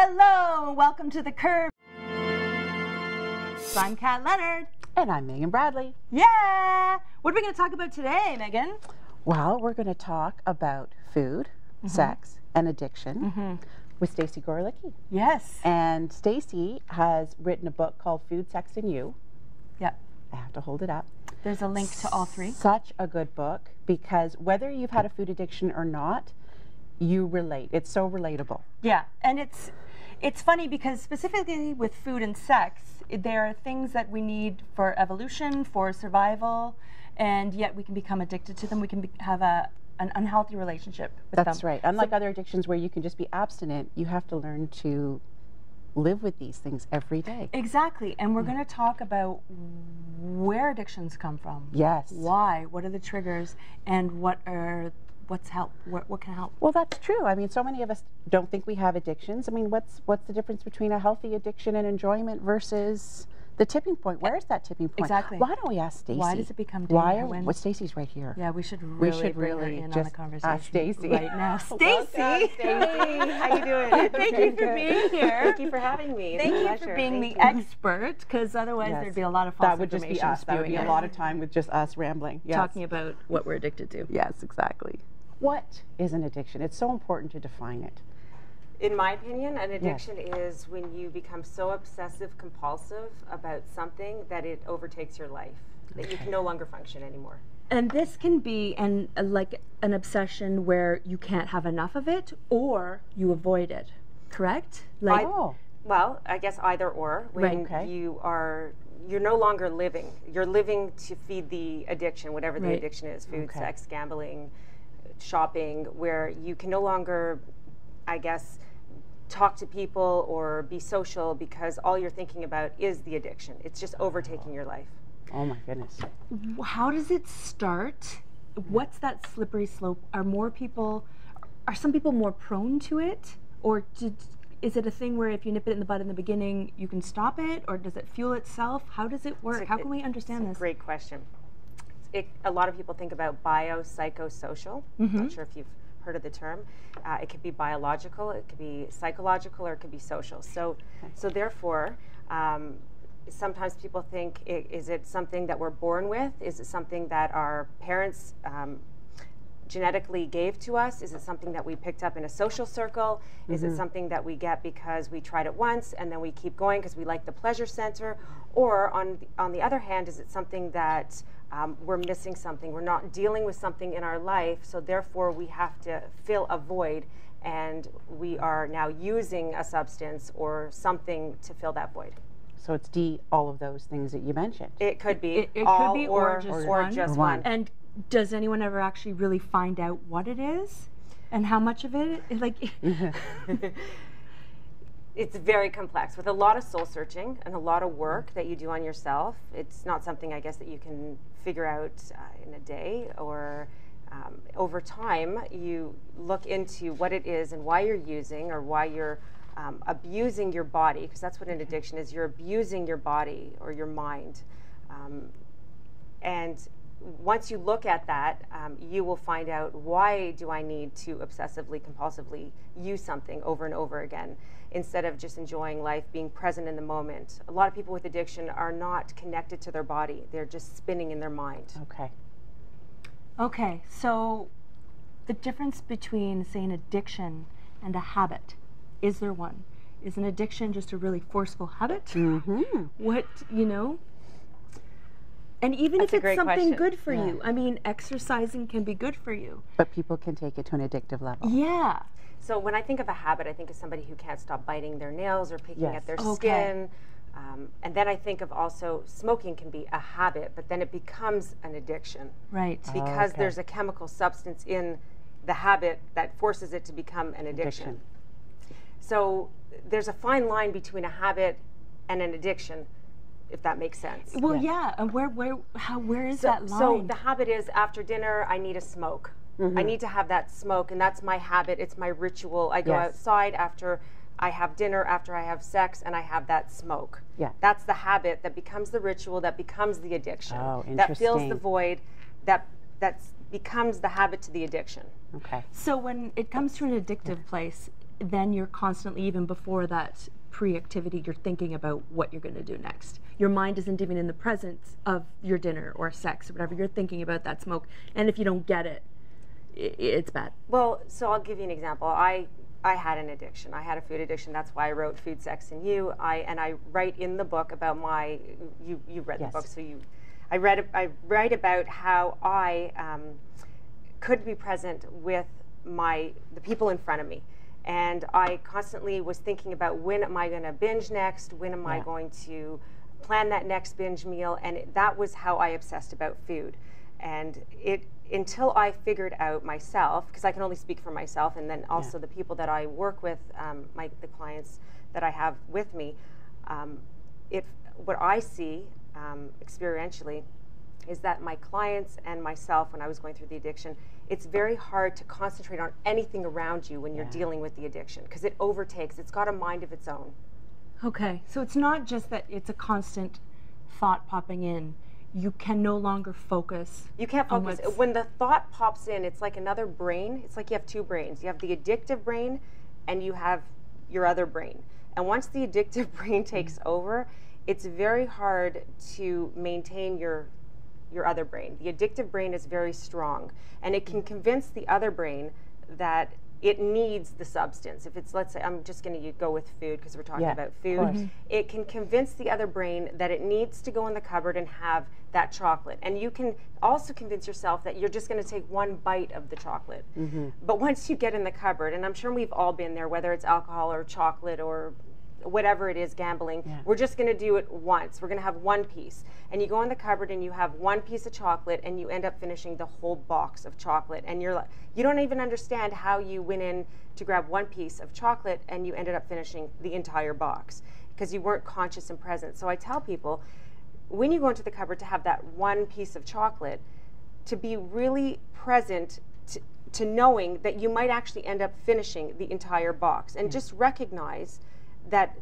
Hello, welcome to The Curve. I'm Kat Leonard. And I'm Megan Bradley. Yeah! What are we going to talk about today, Megan? Well, we're going to talk about food, sex, and addiction with Stacey Gorlicky. Yes. And Stacey has written a book called Food, Sex, and You. Yep. I have to hold it up. There's a link to all three. Such a good book, because whether you've had a food addiction or not, you relate. It's so relatable. Yeah, and it's funny because specifically with food and sex, there are things that we need for evolution, for survival, and yet we can become addicted to them. We can have an unhealthy relationship with them. That's right. Unlike other addictions where you can just be abstinent, you have to learn to live with these things every day. Exactly, and we're going to talk about where addictions come from. Yes. Why? What are the triggers? And what's help? What can help? Well, that's true. I mean, so many of us don't think we have addictions. I mean, what's the difference between a healthy addiction and enjoyment versus the tipping point? Where is that tipping point? Exactly. Why don't we ask Stacey? Why does it become dangerous? Well, Stacey's right here. Yeah, we should really bring her in on the conversation ask Stacey right now. Stacey! Stacey, how you doing? Thank you for being here. Thank you for having me. Thank you for being the expert, because otherwise there'd be a lot of false that would just be us. That would be a lot of time with just us rambling. Yes. Talking about what we're addicted to. Yes, exactly. What is an addiction? It's so important to define it. In my opinion, an addiction is when you become so obsessive compulsive about something that it overtakes your life, that you can no longer function anymore. And this can be like an obsession where you can't have enough of it, or you avoid it, correct? Like, well, I guess either or. When you're no longer living. You're living to feed the addiction, whatever the addiction is, food, sex, gambling, shopping, where you can no longer, I guess, talk to people or be social because all you're thinking about is the addiction. It's just overtaking your life. Oh my goodness. How does it start? What's that slippery slope? Are some people more prone to it? Or is it a thing where if you nip it in the bud in the beginning, you can stop it? Or does it fuel itself? How does it work? How can we understand this? Great question. A lot of people think about biopsychosocial. I'm not sure if you've heard of the term. It could be biological, it could be psychological, or it could be social. So therefore, sometimes people think, is it something that we're born with? Is it something that our parents genetically gave to us? Is it something that we picked up in a social circle? Is it something that we get because we tried it once and then we keep going because we like the pleasure center? Or on the other hand, is it something that we're missing something? We're not dealing with something in our life, so therefore we have to fill a void, and we are now using a substance or something to fill that void. So it's all of those things that you mentioned. It could be. It could be, or just one. And does anyone ever actually really find out what it is and how much of it? It's very complex with a lot of soul searching and a lot of work that you do on yourself. It's not something, I guess, that you can figure out in a day, or over time you look into what it is and why you're using, or why you're abusing your body, because that's what an addiction is. You're abusing your body or your mind. And once you look at that, you will find out, why do I need to obsessively, compulsively use something over and over again, instead of just enjoying life, being present in the moment. A lot of people with addiction are not connected to their body. They're just spinning in their mind. Okay, so the difference between, say, an addiction and a habit, is there one? Is an addiction just a really forceful habit? And even if it's something good for you, I mean, exercising can be good for you. But people can take it to an addictive level. Yeah. So when I think of a habit, I think of somebody who can't stop biting their nails or picking at their skin. And then I think of also smoking can be a habit, but then it becomes an addiction. Right. Because there's a chemical substance in the habit that forces it to become an addiction. So there's a fine line between a habit and an addiction, if that makes sense. Well, yeah. And where is that line? So the habit is, after dinner, I need a smoke. I need to have that smoke, and that's my habit. It's my ritual. I go outside after I have dinner, after I have sex, and I have that smoke. That's the habit that becomes the ritual, that becomes the addiction. That fills the void, that becomes the habit to the addiction. So when it comes to an addictive place, then you're constantly, even before that pre-activity, you're thinking about what you're going to do next. Your mind isn't even in the presence of your dinner or sex or whatever. You're thinking about that smoke, and if you don't get it, it's bad. Well, so I'll give you an example. I had an addiction. I had a food addiction. That's why I wrote Food, Sex, and You. I write in the book about my. You read the book, so I write about how I could be present with the people in front of me, and I constantly was thinking about, when am I going to binge next? When am I going to plan that next binge meal? And that was how I obsessed about food. And until I figured out myself, because I can only speak for myself, and then also the people that I work with, the clients that I have with me, what I see experientially is that my clients and myself, when I was going through the addiction, it's very hard to concentrate on anything around you when you're dealing with the addiction, because it overtakes. It's got a mind of its own. Okay, so it's not just that it's a constant thought popping in. You can no longer focus. You can't focus. When the thought pops in, it's like another brain. It's like you have two brains. You have the addictive brain, and you have your other brain. And once the addictive brain takes over, it's very hard to maintain your other brain. The addictive brain is very strong, and it can convince the other brain that it needs the substance. If it's, let's say, I'm just going to go with food because we're talking about food. It can convince the other brain that it needs to go in the cupboard and have that chocolate. And you can also convince yourself that you're just going to take one bite of the chocolate. But once you get in the cupboard, and I'm sure we've all been there, whether it's alcohol or chocolate or whatever it is, gambling, we're just going to do it once. We're going to have one piece. And you go in the cupboard and you have one piece of chocolate, and you end up finishing the whole box of chocolate. And you don't even understand how you went in to grab one piece of chocolate and you ended up finishing the entire box, because you weren't conscious and present. So I tell people, when you go into the cupboard to have that one piece of chocolate, to be really present to knowing that you might actually end up finishing the entire box, and just recognize that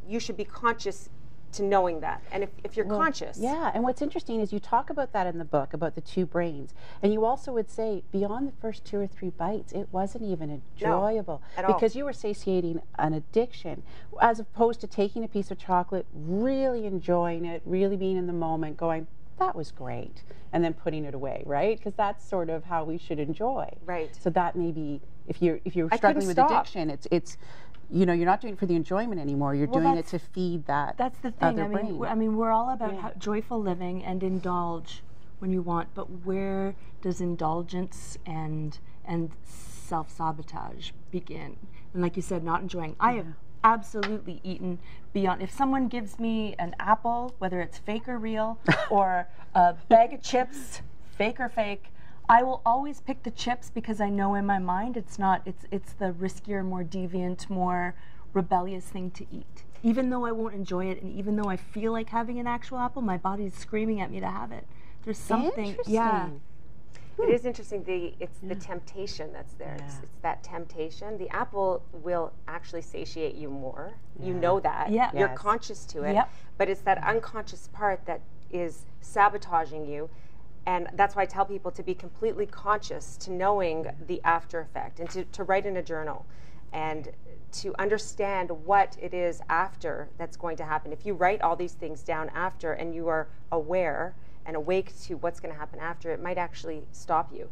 you should be conscious to knowing that. And if you're conscious. Yeah, and what's interesting is you talk about that in the book, about the two brains. And you also would say, beyond the first 2 or 3 bites, it wasn't even enjoyable. No, at all. Because you were satiating an addiction, as opposed to taking a piece of chocolate, really enjoying it, really being in the moment, going, that was great, and then putting it away, right? Because that's sort of how we should enjoy. Right. So that may be, if you're struggling with addiction, it's you know, you're not doing it for the enjoyment anymore. You're doing it to feed that. That's the thing. I mean, we're all about joyful living and indulge when you want, but where does indulgence and self-sabotage begin? And like you said, not enjoying. I have absolutely eaten beyond. If someone gives me an apple, whether it's fake or real, or a bag of chips, fake or fake, I will always pick the chips, because I know in my mind it's the riskier, more deviant, more rebellious thing to eat. Even though I won't enjoy it, and even though I feel like having an actual apple, my body's screaming at me to have it. There's something, It is interesting. It's the temptation that's there. It's that temptation. The apple will actually satiate you more. You know that. You're conscious to it. But it's that unconscious part that is sabotaging you. And that's why I tell people to be completely conscious to knowing the after effect, and to write in a journal, and to understand what it is after that's going to happen. If you write all these things down after, and you are aware and awake to what's going to happen after, it might actually stop you.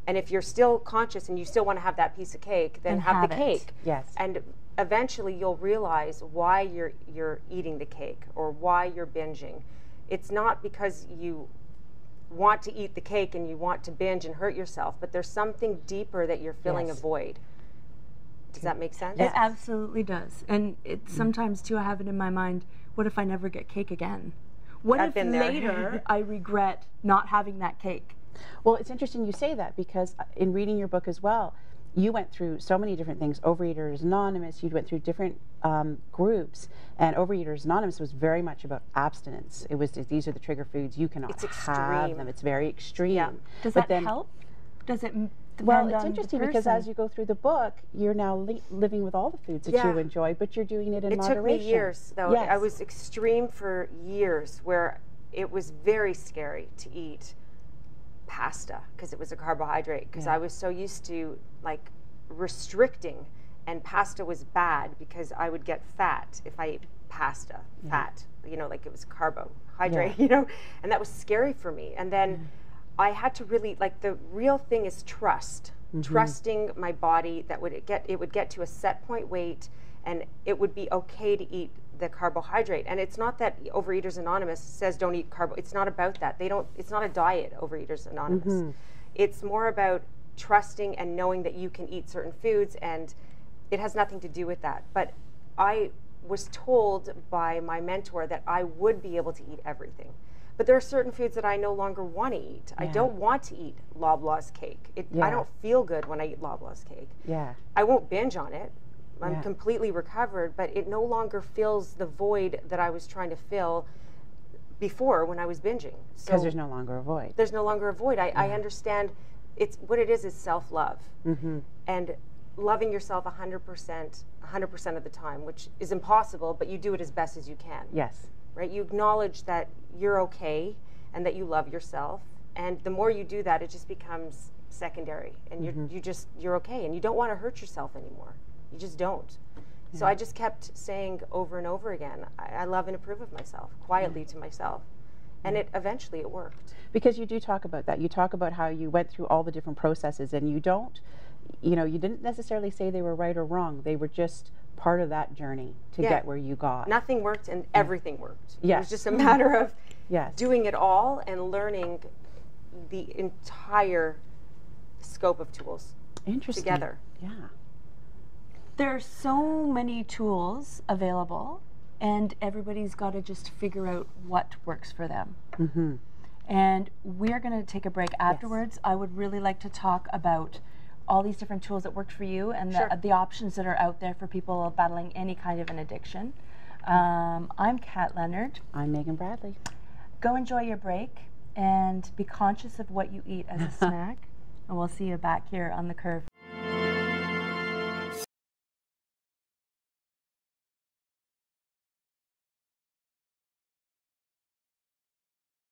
And if you're still conscious and you still want to have that piece of cake, then have the cake. Yes. And eventually you'll realize why you're eating the cake or why you're binging. It's not because you want to eat the cake and you want to binge and hurt yourself, but there's something deeper that you're filling a void. Does that make sense? It absolutely does. And it sometimes too, I have it in my mind, what if I never get cake again? What if later I regret not having that cake? Well, it's interesting you say that, because in reading your book as well, you went through so many different things. Overeaters Anonymous, you went through different groups, and Overeaters Anonymous was very much about abstinence. It was, these are the trigger foods, you cannot have them. It's very extreme. Yeah. Does that help? Does it Well, it's interesting because as you go through the book, you're now living with all the foods that you enjoy, but you're doing it in moderation. It took me years, though. I was extreme for years, where it was very scary to eat pasta because it was a carbohydrate, because I was so used to like restricting and pasta was bad because I would get fat if I ate pasta, fat, you know, like it was carbohydrate, you know, and that was scary for me. And then I had to really, like, the real thing is trust, trusting my body that it would get to a set point weight, and it would be okay to eat the carbohydrate. And it's not that Overeaters Anonymous says don't eat carbo. It's not about that. It's not a diet, Overeaters Anonymous. It's more about trusting and knowing that you can eat certain foods, and it has nothing to do with that. But I was told by my mentor that I would be able to eat everything. But there are certain foods that I no longer want to eat. I don't want to eat Loblaws cake. I don't feel good when I eat Loblaws cake. I won't binge on it. I'm completely recovered, but it no longer fills the void that I was trying to fill before when I was binging. Because there's no longer a void. There's no longer a void. I understand what it is self-love. And loving yourself 100% of the time, which is impossible, but you do it as best as you can. Right? You acknowledge that you're okay and that you love yourself. And the more you do that, it just becomes secondary. And you're okay. And you don't want to hurt yourself anymore. You just don't. So I just kept saying over and over again, I love and approve of myself, quietly to myself. And eventually it worked. Because you do talk about that. You talk about how you went through all the different processes, and you didn't necessarily say they were right or wrong. They were just part of that journey to get where you got. Nothing worked and everything worked. It was just a matter of doing it all and learning the entire scope of tools together. There are so many tools available, and everybody's got to just figure out what works for them. And we're going to take a break afterwards. I would really like to talk about all these different tools that worked for you and the options that are out there for people battling any kind of an addiction. I'm Kat Leonard. I'm Megan Bradley. Go enjoy your break and be conscious of what you eat as a snack. And we'll see you back here on The Curve